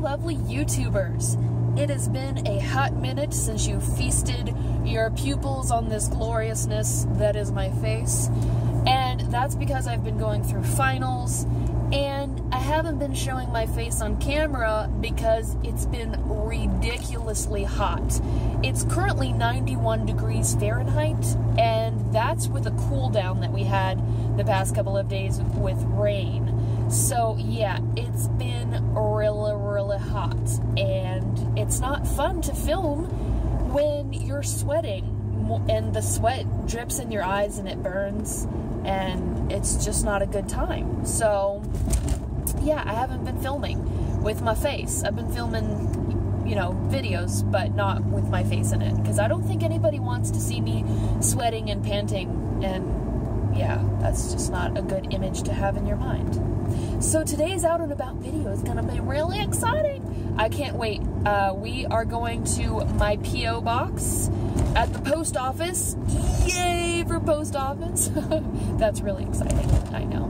lovely YouTubers. It has been a hot minute since you feasted your pupils on this gloriousness that is my face, and that's because I've been going through finals, and I haven't been showing my face on camera because it's been ridiculously hot. It's currently 91 degrees Fahrenheit, and that's with a cool down that we had the past couple of days with rain. So yeah, it's been really hot, and it's not fun to film when you're sweating and the sweat drips in your eyes and it burns, and it's just not a good time. So yeah, I haven't been filming with my face. I've been filming, you know, videos, but not with my face in it, because I don't think anybody wants to see me sweating and panting, and yeah, that's just not a good image to have in your mind. So today's Out and About video is going to be really exciting. I can't wait. We are going to my P.O. box at the post office. Yay for post office. That's really exciting, I know.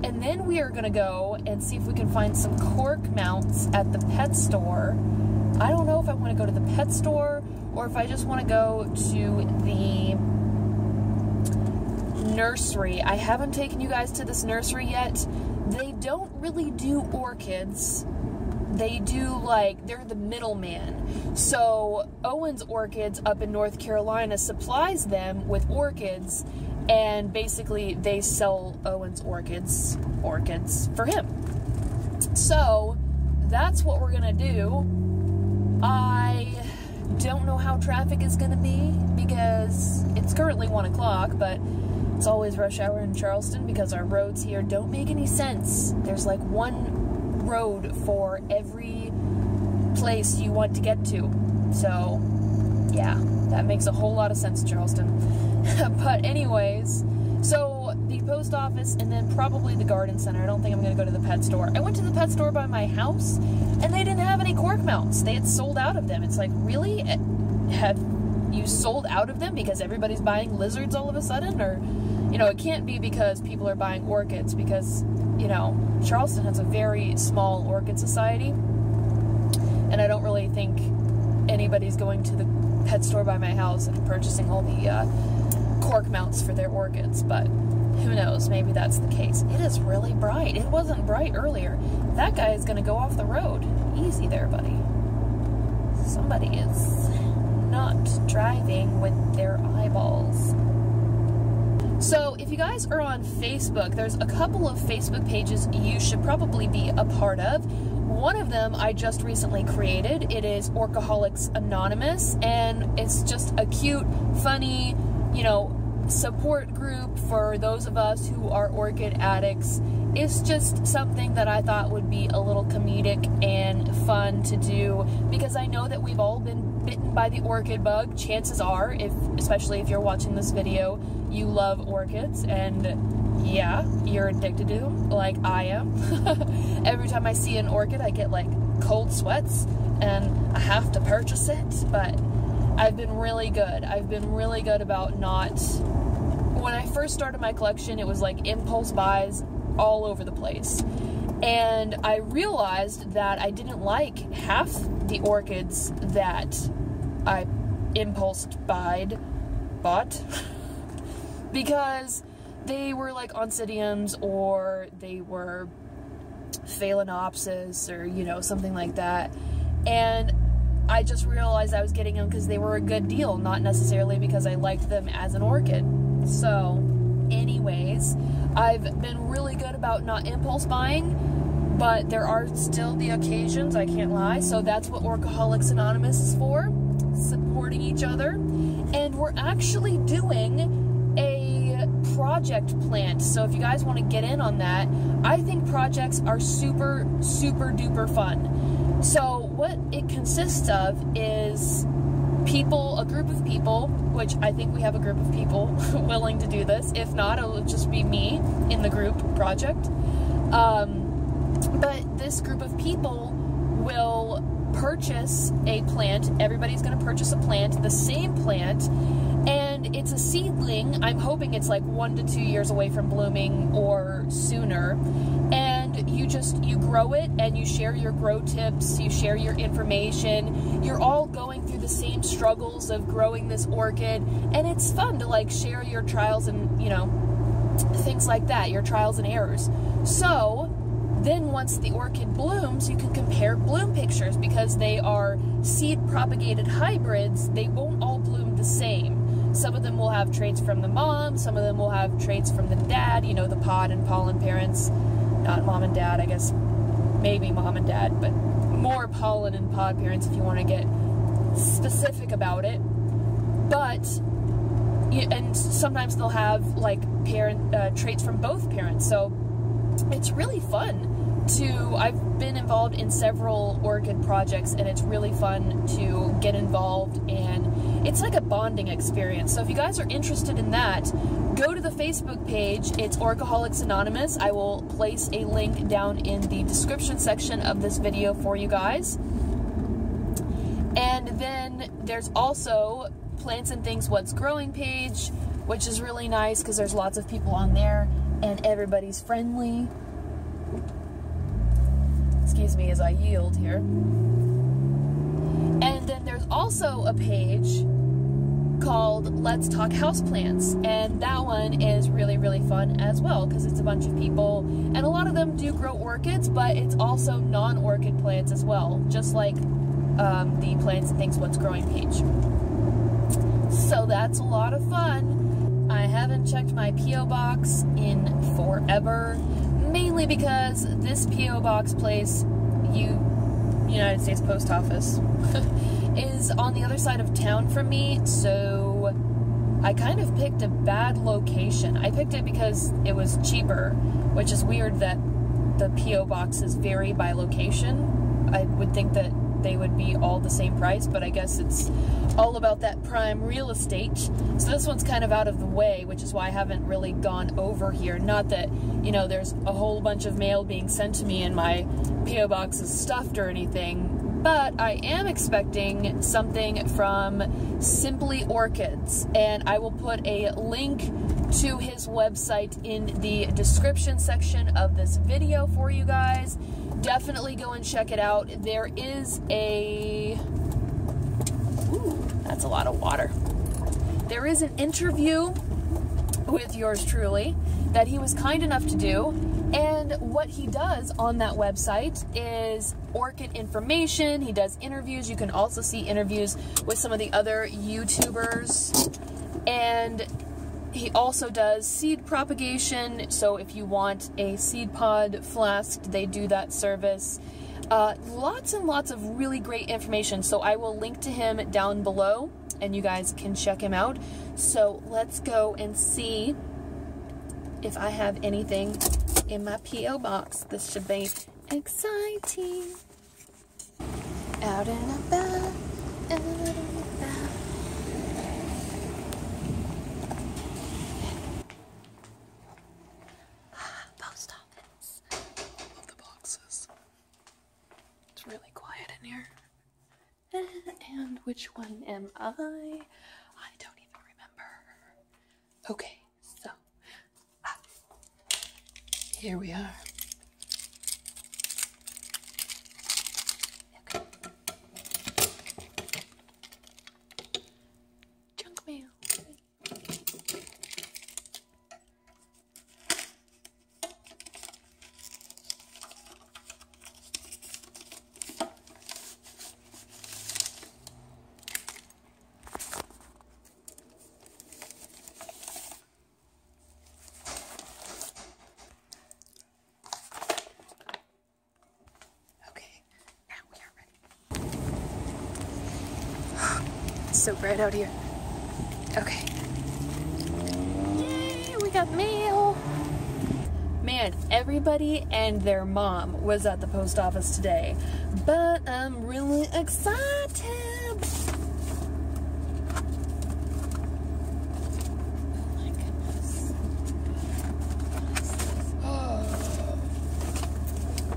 And then we are going to go and see if we can find some cork mounts at the pet store. I don't know if I want to go to the pet store or if I just want to go to the nursery. I haven't taken you guys to this nursery yet. They don't really do orchids. They do, like, they're the middleman. So Owen's Orchids up in North Carolina supplies them with orchids, and basically they sell Owen's orchids for him. So that's what we're gonna do. I don't know how traffic is gonna be because it's currently 1 o'clock, but it's always rush hour in Charleston because our roads here don't make any sense. There's like one road for every place you want to get to. So, yeah, that makes a whole lot of sense, Charleston. But anyways, so the post office and then probably the garden center. I don't think I'm going to go to the pet store. I went to the pet store by my house and they didn't have any cork mounts. They had sold out of them. It's like, really? Have you sold out of them because everybody's buying lizards all of a sudden? Or, you know, it can't be because people are buying orchids, because, you know, Charleston has a very small orchid society, and I don't really think anybody's going to the pet store by my house and purchasing all the cork mounts for their orchids, but who knows, maybe that's the case. It is really bright. It wasn't bright earlier. That guy is going to go off the road. Easy there, buddy. Somebody is not driving with their eyeballs. So if you guys are on Facebook, there's a couple of Facebook pages you should probably be a part of. One of them I just recently created. It is Orchaholics Anonymous, and it's just a cute, funny, you know, support group for those of us who are orchid addicts. It's just something that I thought would be a little comedic and fun to do, because I know that we've all been bitten by the orchid bug. Chances are, especially if you're watching this video, you love orchids, and yeah, you're addicted to them like I am. Every time I see an orchid, I get like cold sweats and I have to purchase it, but I've been really good. I've been really good about not... When I first started my collection, it was like impulse buys all over the place. And I realized that I didn't like half the orchids that I bought because they were like oncidiums, or they were phalaenopsis, or, you know, something like that. And I just realized I was getting them because they were a good deal, not necessarily because I liked them as an orchid. So, anyways, I've been really good about not impulse buying, but there are still the occasions, I can't lie. So that's what Orchaholics Anonymous is for, supporting each other. And we're actually doing a project plant. So if you guys want to get in on that, I think projects are super duper fun. So what it consists of is a group of people, which I think we have a group of people willing to do this. If not, it'll just be me in the group project. But this group of people will purchase a plant. Everybody's going to purchase a plant, the same plant, and it's a seedling. I'm hoping it's like 1 to 2 years away from blooming or sooner. And and you grow it and you share your grow tips, you share your information. You're all going through the same struggles of growing this orchid, and it's fun to like share your trials and, you know, things like that, your trials and errors. So then once the orchid blooms, you can compare bloom pictures because they are seed propagated hybrids. They won't all bloom the same. Some of them will have traits from the mom, some of them will have traits from the dad, you know, the pod and pollen parents. Not mom and dad, I guess, maybe mom and dad, but more pollen and pod parents if you want to get specific about it. But, and sometimes they'll have like traits from both parents, so it's really fun I've been involved in several orchid projects, and it's really fun to get involved, and it's like a bonding experience. So if you guys are interested in that, go to the Facebook page. It's Orchaholics Anonymous. I will place a link down in the description section of this video for you guys. And then there's also Plants and Things What's Growing page, which is really nice because there's lots of people on there and everybody's friendly. Excuse me as I yield here. And then there's also a page called Let's Talk Houseplants, and that one is really, really fun as well because it's a bunch of people, and a lot of them do grow orchids, but it's also non-orchid plants as well, just like the Plants and Things What's Growing page. So that's a lot of fun. I haven't checked my P.O. box in forever, mainly because this P.O. box place, United States Post Office, is on the other side of town from me, so I kind of picked a bad location. I picked it because it was cheaper, which is weird that the P.O. boxes vary by location. I would think that they would be all the same price, but I guess it's all about that prime real estate. So this one's kind of out of the way, which is why I haven't really gone over here. Not that, you know, there's a whole bunch of mail being sent to me and my P.O. box is stuffed or anything, but I am expecting something from Simply Orchids, and I will put a link to his website in the description section of this video for you guys. Definitely go and check it out. There is a... Ooh, that's a lot of water. There is an interview with yours truly that he was kind enough to do, and what he does on that website is orchid information. He does interviews. You can also see interviews with some of the other YouTubers, and he also does seed propagation, so if you want a seed pod flask, they do that service. Lots and lots of really great information, so I will link to him down below, and you guys can check him out. So let's go and see if I have anything in my P.O. box. This should be exciting. Out and about, out and about. Post office. I love the boxes. It's really quiet in here. And which one am I? I don't even remember. Okay, so here we are. Okay. Junk mail. It's so bright out here. Okay. Yay, we got mail. Man, everybody and their mom was at the post office today, but I'm really excited. Oh my goodness. Oh.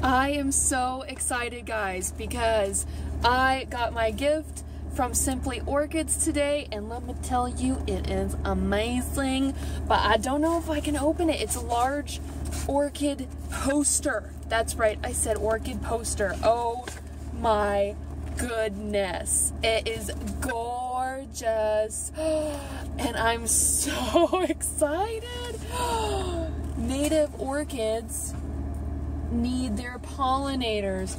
I am so excited, guys, because I got my gift from Simply Orchids today, and let me tell you, it is amazing, but I don't know if I can open it. It's a large orchid poster. That's right, I said orchid poster. Oh my goodness. It is gorgeous. And I'm so excited. Native orchids need their pollinators.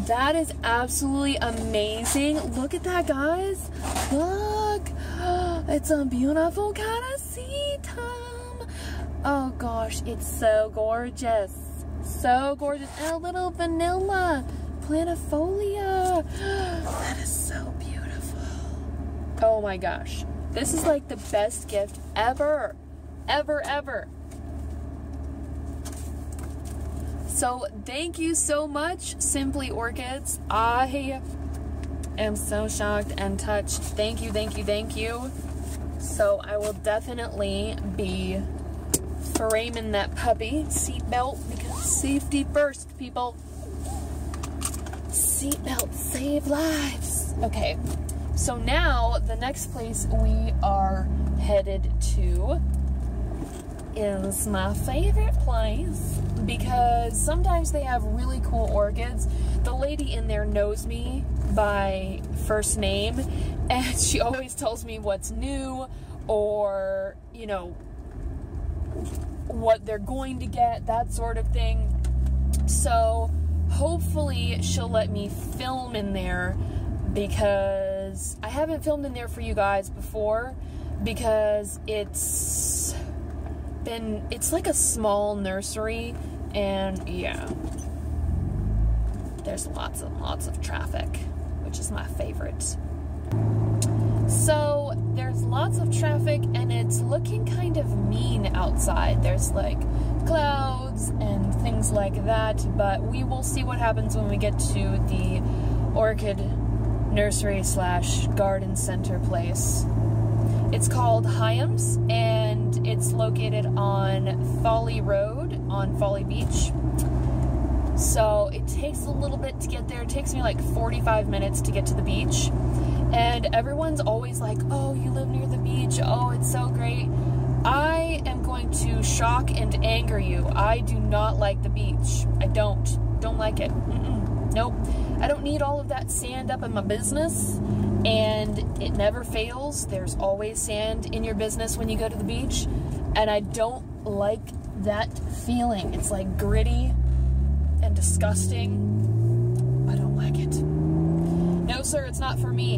That is absolutely amazing. Look at that, guys. Look. It's a beautiful kind of seed time. Oh gosh, it's so gorgeous. So gorgeous. And a little vanilla planifolia. That is so beautiful. Oh my gosh. This is like the best gift ever. Ever. So thank you so much, Simply Orchids. I am so shocked and touched. Thank you. So I will definitely be framing that puppy. Seatbelt, because safety first, people. Seatbelt save lives. Okay, so now the next place we are headed to is my favorite place, because sometimes they have really cool orchids. The lady in there knows me by first name, and she always tells me what's new, or, you know, what they're going to get, that sort of thing. So hopefully she'll let me film in there, because I haven't filmed in there for you guys before, because it's like a small nursery, and yeah, there's lots of traffic, which is my favorite. So there's lots of traffic, and it's looking kind of mean outside. There's like clouds and things like that, but we will see what happens when we get to the orchid nursery / garden center place. It's called Hyams, and it's located on Folly Road on Folly Beach. So it takes a little bit to get there. It takes me like 45 minutes to get to the beach. And everyone's always like, oh, you live near the beach. Oh, it's so great. I am going to shock and anger you. I do not like the beach. I don't like it. Nope. I don't need all of that sand up in my business. And it never fails. There's always sand in your business when you go to the beach. And I don't like that feeling. It's like gritty and disgusting. I don't like it. No, sir, it's not for me.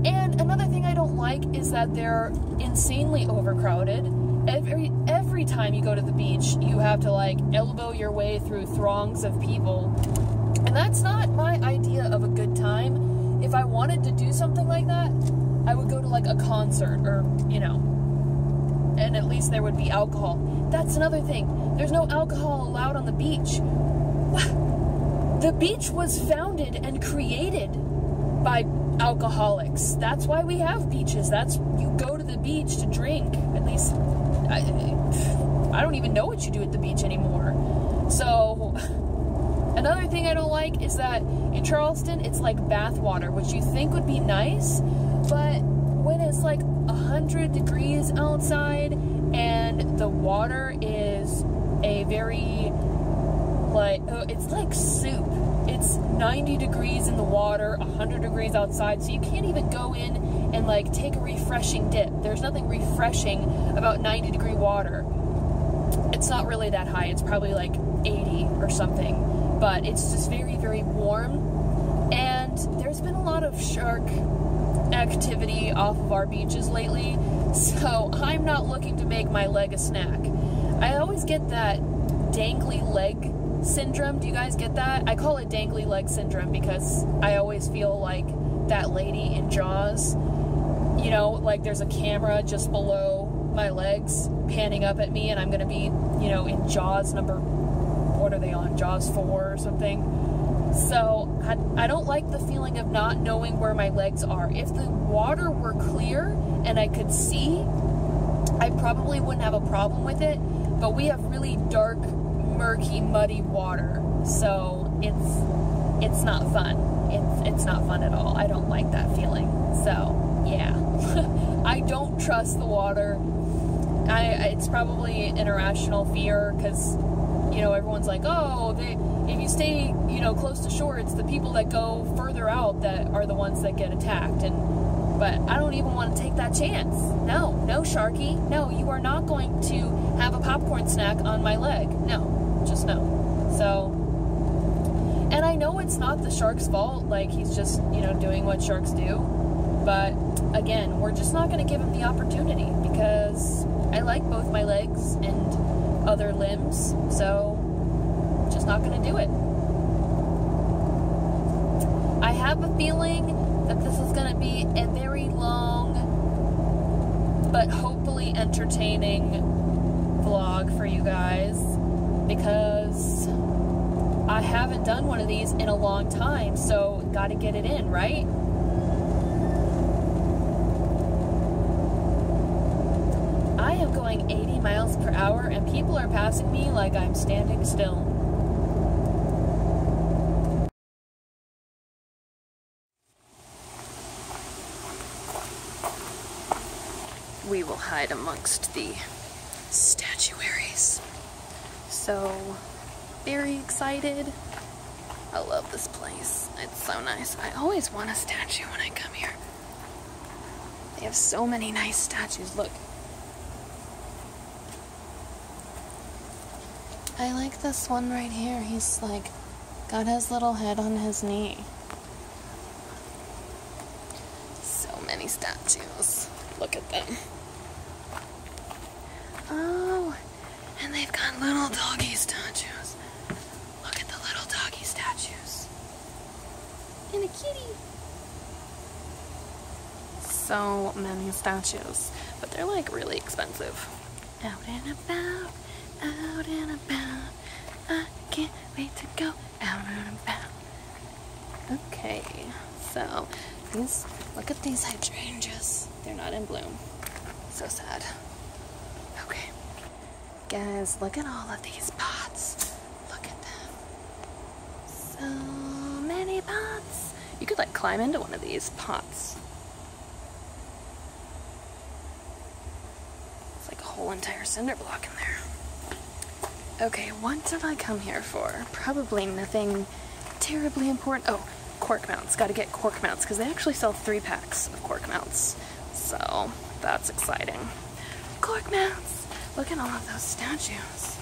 And another thing I don't like is that they're insanely overcrowded. Every time you go to the beach, you have to like elbow your way through throngs of people. And that's not my idea of a good time. If I wanted to do something like that, I would go to like a concert, or, you know, and at least there would be alcohol. That's another thing. There's no alcohol allowed on the beach. The beach was founded and created by alcoholics. That's why we have beaches. You go to the beach to drink. At least, I don't even know what you do at the beach anymore. So, another thing I don't like is that in Charleston, it's like bath water, which you think would be nice, but when it's like 100 degrees outside and the water is a very, like, it's like soup. It's 90 degrees in the water, 100 degrees outside, so you can't even go in and like take a refreshing dip. There's nothing refreshing about 90-degree water. It's not really that high. It's probably like 80 or something, but it's just very, very warm. And there's been a lot of shark activity off of our beaches lately, so I'm not looking to make my leg a snack. I always get that dangly leg syndrome. Do you guys get that? I call it dangly leg syndrome because I always feel like that lady in Jaws. You know, like there's a camera just below my legs panning up at me, and I'm gonna be, you know, in Jaws number, what are they on? Jaws 4 or something. So I don't like the feeling of not knowing where my legs are. If the water were clear and I could see, I probably wouldn't have a problem with it, but we have really dark, murky, muddy water, so it's not fun. It's not fun at all. I don't like that feeling. So yeah, I don't trust the water It's probably an irrational fear because, you know, everyone's like, oh, if you stay, you know, close to shore, it's the people that go further out that are the ones that get attacked. But I don't even want to take that chance. No, Sharky. No, you are not going to have a popcorn snack on my leg. No, just no. So, and I know it's not the shark's fault. Like, he's just, you know, doing what sharks do. But again, we're just not going to give him the opportunity because I like both my legs and other limbs. So, just not going to do it. I have a feeling that this is going to be a very long but hopefully entertaining vlog for you guys because I haven't done one of these in a long time, so gotta get it in, right? I am going 80 miles per hour and people are passing me like I'm standing still. We will hide amongst the statuaries. So, very excited. I love this place. It's so nice. I always want a statue when I come here. They have so many nice statues. Look. I like this one right here. He's like, got his little head on his knee. So many statues. Look at them. Oh, and they've got little doggy statues. Look at the little doggy statues. And a kitty. So many statues, but they're like really expensive. Out and about, out and about. I can't wait to go out and about. Okay, so look at these hydrangeas. They're not in bloom. So sad. Okay. Guys, look at all of these pots. Look at them. So many pots. You could like climb into one of these pots. It's like a whole entire cinder block in there. Okay, what did I come here for? Probably nothing terribly important. Oh, cork mounts. Gotta get cork mounts because they actually sell 3 packs of cork mounts. So that's exciting. Cork mounts! Look at all of those statues.